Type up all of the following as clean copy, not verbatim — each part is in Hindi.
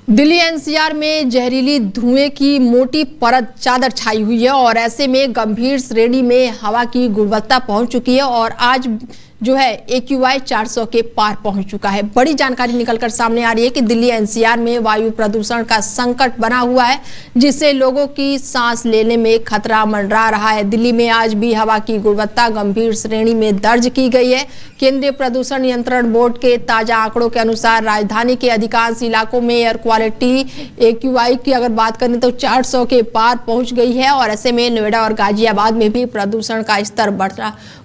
दिल्ली एनसीआर में जहरीली धुएं की मोटी परत चादर छाई हुई है और ऐसे में गंभीर श्रेणी में हवा की गुणवत्ता पहुंच चुकी है और आज जो है AQI 400 के पार पहुंच चुका है। बड़ी जानकारी निकलकर सामने आ रही है कि दिल्ली एनसीआर में वायु प्रदूषण का संकट बना हुआ है, जिससे लोगों की सांस लेने में खतरा मंडरा रहा है। दिल्ली में आज भी हवा की गुणवत्ता गंभीर श्रेणी में दर्ज की गई है। केंद्रीय प्रदूषण नियंत्रण बोर्ड के ताजा आंकड़ों के अनुसार राजधानी के अधिकांश इलाकों में एयर क्वालिटी AQI की अगर बात करें तो 400 के पार पहुंच गई है और ऐसे में नोएडा और गाजियाबाद में भी प्रदूषण का स्तर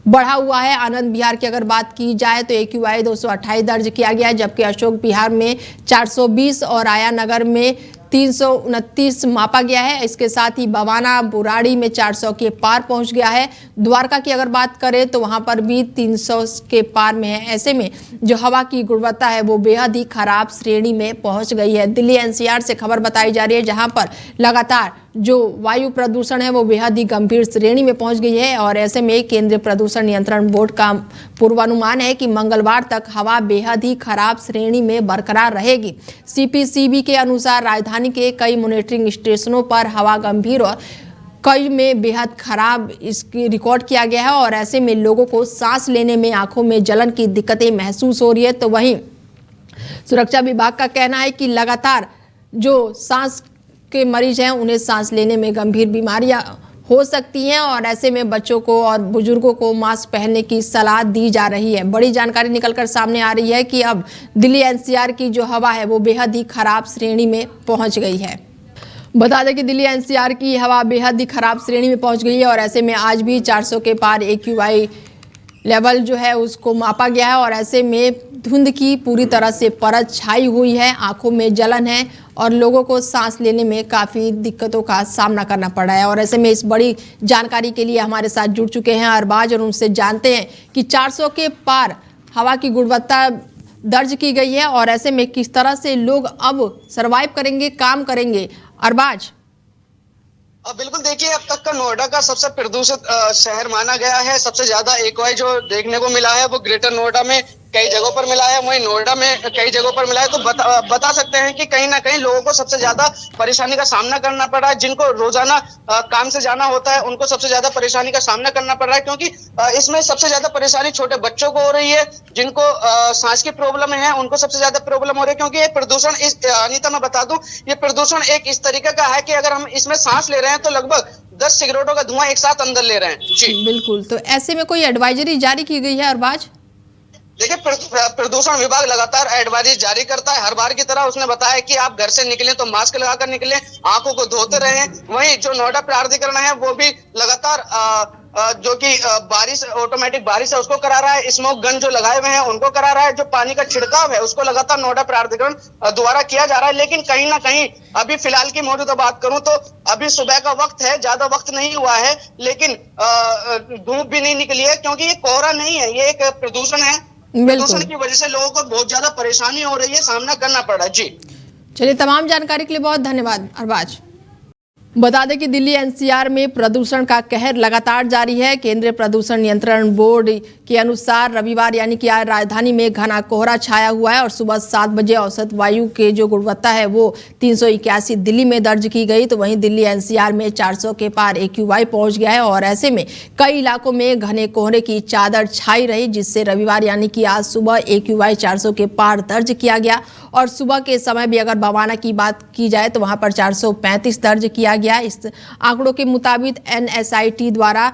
बढ़ा हुआ है। आनंद विहार की अगर बात की जाए तो AQI 228 दर्ज किया गया है, जबकि अशोक विहार में 420 और आया नगर में 329 मापा गया है। इसके साथ ही बवाना बुराड़ी में 400 के पार पहुंच गया है। द्वारका की अगर बात करें तो वहां पर भी 300 के पार में है। ऐसे में जो हवा की गुणवत्ता है वो बेहद ही खराब श्रेणी में पहुंच गई है। दिल्ली एनसीआर से खबर बताई जा रही है, जहां पर लगातार जो वायु प्रदूषण है वो बेहद ही गंभीर श्रेणी में पहुंच गई है और ऐसे में केंद्रीय प्रदूषण नियंत्रण बोर्ड का पूर्वानुमान है कि मंगलवार तक हवा बेहद ही खराब श्रेणी में बरकरार रहेगी। CPCB के अनुसार राजधानी के कई मॉनिटरिंग स्टेशनों पर हवा गंभीर और कई में बेहद खराब इसकी रिकॉर्ड किया गया है और ऐसे में लोगों को सांस लेने में, आंखों में जलन की दिक्कतें महसूस हो रही है। तो वहीं सुरक्षा विभाग का कहना है कि लगातार जो सांस के मरीज हैं उन्हें सांस लेने में गंभीर बीमारियां हो सकती हैं और ऐसे में बच्चों को और बुजुर्गों को मास्क पहनने की सलाह दी जा रही है। बड़ी जानकारी निकलकर सामने आ रही है कि अब दिल्ली एनसीआर की जो हवा है वो बेहद ही खराब श्रेणी में पहुंच गई है। बता दें कि दिल्ली एनसीआर की हवा बेहद ही खराब श्रेणी में पहुंच गई है और ऐसे में आज भी 400 के पार AQI लेवल जो है उसको मापा गया है और ऐसे में धुंध की पूरी तरह से परत छाई हुई है, आंखों में जलन है और लोगों को सांस लेने में काफ़ी दिक्कतों का सामना करना पड़ रहा है। और ऐसे में इस बड़ी जानकारी के लिए हमारे साथ जुड़ चुके हैं अरबाज और उनसे जानते हैं कि 400 के पार हवा की गुणवत्ता दर्ज की गई है और ऐसे में किस तरह से लोग अब सर्वाइव करेंगे, काम करेंगे। अरबाज। बिल्कुल, देखिए अब तक का नोएडा का सबसे प्रदूषित शहर माना गया है। सबसे ज्यादा AQI जो देखने को मिला है वो ग्रेटर नोएडा में कई जगहों पर मिला है, वहीं नोएडा में कई जगहों पर मिला है। तो बता सकते हैं कि कहीं ना कहीं लोगों को सबसे ज्यादा परेशानी का सामना करना पड़ रहा है। जिनको रोजाना काम से जाना होता है उनको सबसे ज्यादा परेशानी का सामना करना पड़ रहा है, क्योंकि इसमें सबसे ज्यादा परेशानी छोटे बच्चों को हो रही है। जिनको सांस की प्रॉब्लम है उनको सबसे ज्यादा प्रॉब्लम हो रही है, क्योंकि ये प्रदूषण अनीता मैं बता दूं, ये प्रदूषण एक इस तरीके का है कि अगर हम इसमें सांस ले रहे हैं तो लगभग 10 सिगरेटों का धुआं एक साथ अंदर ले रहे हैं। जी बिल्कुल, तो ऐसे में कोई एडवाइजरी जारी की गई है अरबाज? देखिए, प्रदूषण विभाग लगातार एडवाइजरी जारी करता है। हर बार की तरह उसने बताया कि आप घर से निकलें तो मास्क लगाकर निकलें, आंखों को धोते रहें। वहीं जो नोएडा प्राधिकरण है वो भी लगातार जो कि बारिश, ऑटोमेटिक बारिश है उसको करा रहा है। स्मोक गन जो लगाए हुए हैं उनको करा रहा है। जो पानी का छिड़काव है उसको लगातार नोएडा प्राधिकरण द्वारा किया जा रहा है। लेकिन कहीं ना कहीं अभी फिलहाल की मौजूदा बात करूं तो अभी सुबह का वक्त है, ज्यादा वक्त नहीं हुआ है, लेकिन धूप भी नहीं निकली है, क्योंकि ये कोहरा नहीं है, ये एक प्रदूषण है। प्रदूषण की वजह से लोगों को बहुत ज्यादा परेशानी हो रही है, सामना करना पड़ रहा है। जी चलिए, तमाम जानकारी के लिए बहुत धन्यवाद अरबाज। बता दें कि दिल्ली एनसीआर में प्रदूषण का कहर लगातार जारी है। केंद्रीय प्रदूषण नियंत्रण बोर्ड के अनुसार रविवार यानी कि आज राजधानी में घना कोहरा छाया हुआ है और सुबह 7 बजे औसत वायु के जो गुणवत्ता है वो 381 दिल्ली में दर्ज की गई। तो वहीं दिल्ली एनसीआर में 400 के पार AQI पहुंच गया है और ऐसे में कई इलाकों में घने कोहरे की चादर छाई रही, जिससे रविवार यानी कि आज सुबह AQI 400 के पार दर्ज किया गया और सुबह के समय भी अगर बवाना की बात की जाए तो वहां पर 435 दर्ज किया गया। इस आंकड़ों के मुताबिक NSIT द्वारा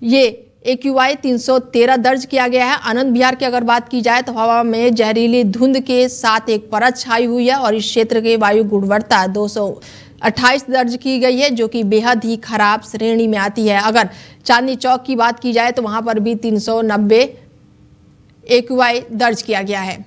ये AQI 313 दर्ज किया गया है। आनंद विहार की अगर बात की जाए तो हवा में जहरीली धुंध के साथ एक परत छाई हुई है और इस क्षेत्र के वायु गुणवत्ता 228 दर्ज की गई है, जो कि बेहद ही खराब श्रेणी में आती है। अगर चांदनी चौक की बात की जाए तो वहां पर भी 390 AQI दर्ज किया गया है।